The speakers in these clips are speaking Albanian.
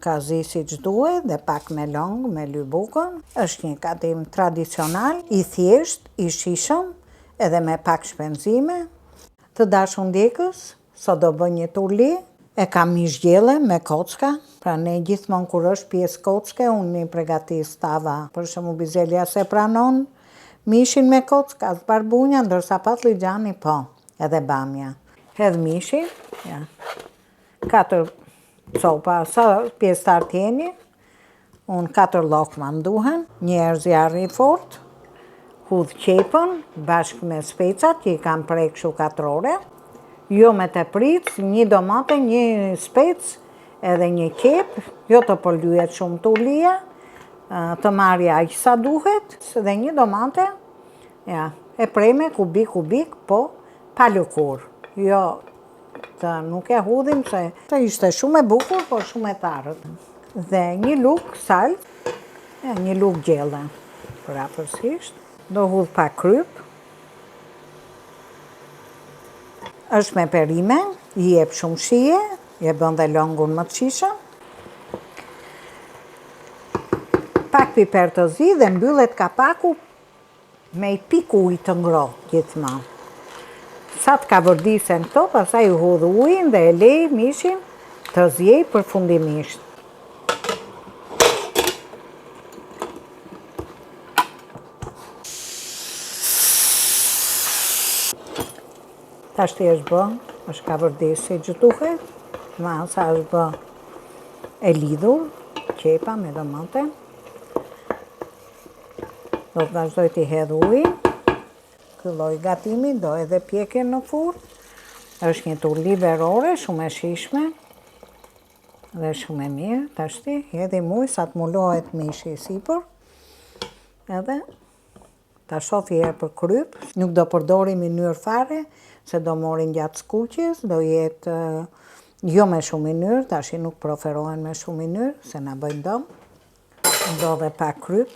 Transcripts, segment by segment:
ka zi si që duhet dhe pak me longë, me lybukën. Është një gatim tradicional, i thjesht, i shishëm, edhe me pak shpenzime. Të dashur ndjekës, sot do bëj një turli, e kam mish gjelle me kocka, pra ne gjithmonë kur është pjesë kocke, unë i përgatis tava. Për shembull bizelja se pranon mishin me kocka, as barbunja, ndërsa patligjani po, edhe bamja. Hedh mishin, ja. 4 copa, sa pjesë të artjeni, unë 4 llokma më duhen, një herë zjarri i fortë, hudh qepën bashkë me specat që i kam prek kështu katrore, jo me teprit, një domate, një spec, edhe një qep, jo të përlyet shumë turlia, të marrja aq sa duhet, dhe një domate, ja, e preme kubik, po pa lëkurë. Jo, nuk e hudhim se të ishte shumë e bukur, por shumë e tharët. Dhe një lugë salt, një lugë gjelle, për afërsisht. Do hudh pak kryp. Është me perime, i jep shumë shije, i bën dhe longun më të shishëm. Pak piper të zi dhe mbyllet kapaku me i piku ujë të ngrohtë gjithmonë. Sa të ka vërdisen këto, pastaj i hudh ujin dhe e lej mishin të zjej përfundimisht. Tashti është bë, është ka vërdis si që duhet, masa është bë e lidhur, qepa me domate. Do të vazhdoj t'i hedh ujin, ky lloj gatimi do edhe pjekjen në furrë. Është një turli verore, shumë e shishme dhe shumë e mirë. Tashti hedhim ujë sa të mullohet mishi sipër. Edhe ta shofi herë për kryp, nuk do përdori minyrë fare, se do morin gjatë skuqjes, do jetë jo me shumë minyrë, tash nuk preferohen me shumë minyrë, se na bëjnë dëm. Do dhe pak kryp.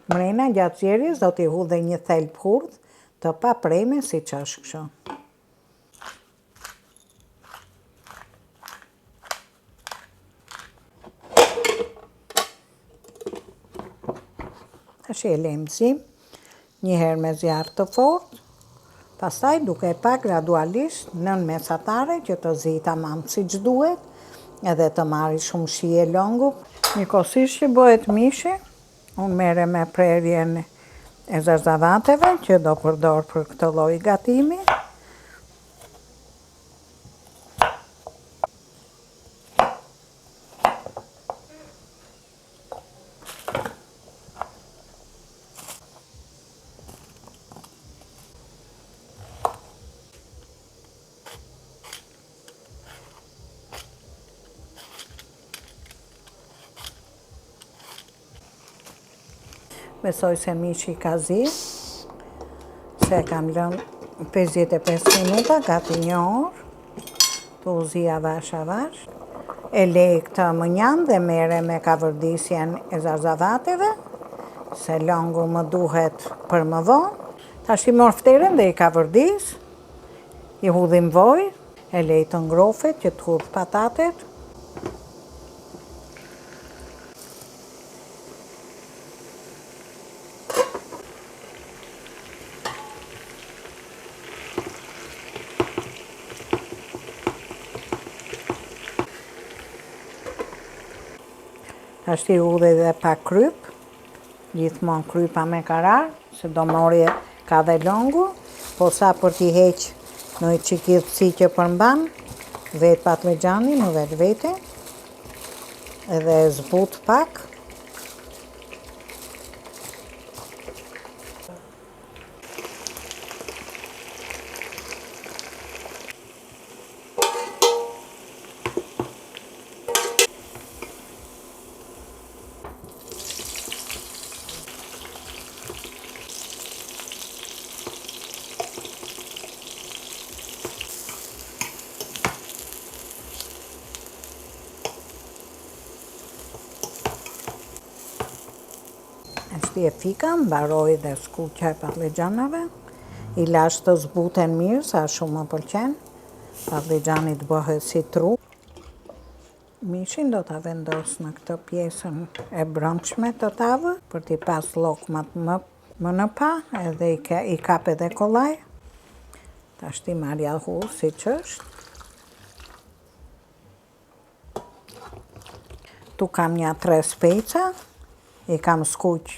Mrena gjatë zjerjes do t'i hudh dhe një thelb hudh të pa preme si që është kështu. Tash e lejmë zim, një herë me zjarr të fortë, pastaj duke pak gradualisht nën mesatare që të zi tamam siç duhet, edhe të marri shumë shije longu. Njëkohësisht që bëhet mishi, unë merre me prerjen e zarzavateve që do përdor për këtë lloj gatimi. Besoj se mishi ka zi, se kam lënë 55 minuta, gati një orë, të u zi avash. E lej këtë mënjan dhe mere me kavërdisjen e zarzavateve, se longu më duhet për më vonë. Tash i mor fterën dhe i kavërdis, i hudhim vojë, e lej të ngrofet që të hudh patatet. Ashti hudhe dhe pak kryp, gjithmonë krypa me karar, se do morje ka dhe longu, po sa për t'i heq në i qikithësi që përmban, vetë patligjani në vetë vete, edhe zbut pak. Ashti e fika, mbaroj dhe skuqja e patligjanave, i lash të zbuten mirë, sa shumë më pëlqen, Parmigiani të bëhet si tru. Mishin do ta vendos në këtë pjesën e brendshme të tavë për t'i pas llokmat më në pa, edhe i kap edhe kollaj. Tashti marrja hu siç është. Tu kam një 3 speca, i kam skuq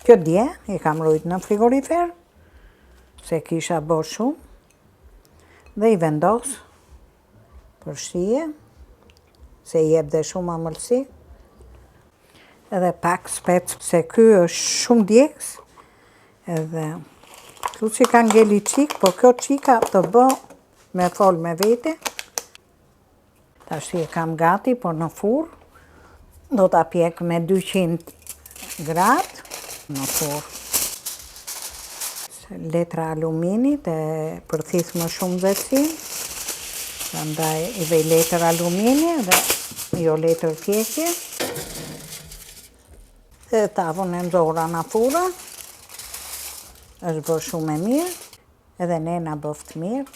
kjo dje, i kam rujt në frigorifer, se kisha bë shumë, dhe i vendos për shije, se i jep dhe shumë amëlsi, edhe pak spec, se ky është shumë djegës, edhe tu që ka ngeli qik, po kjo qika të bë me fol me vete. Tash e kam gati, po në furr, do ta pjek me 200 gradë në furr. Letra aluminit e përthith më shumë veci, prandaj i vej letër alumini dhe jo letër pjekje. Dhe tavën e nxorra në furrë, është bërë shumë e mirë, edhe nena bëft mirë.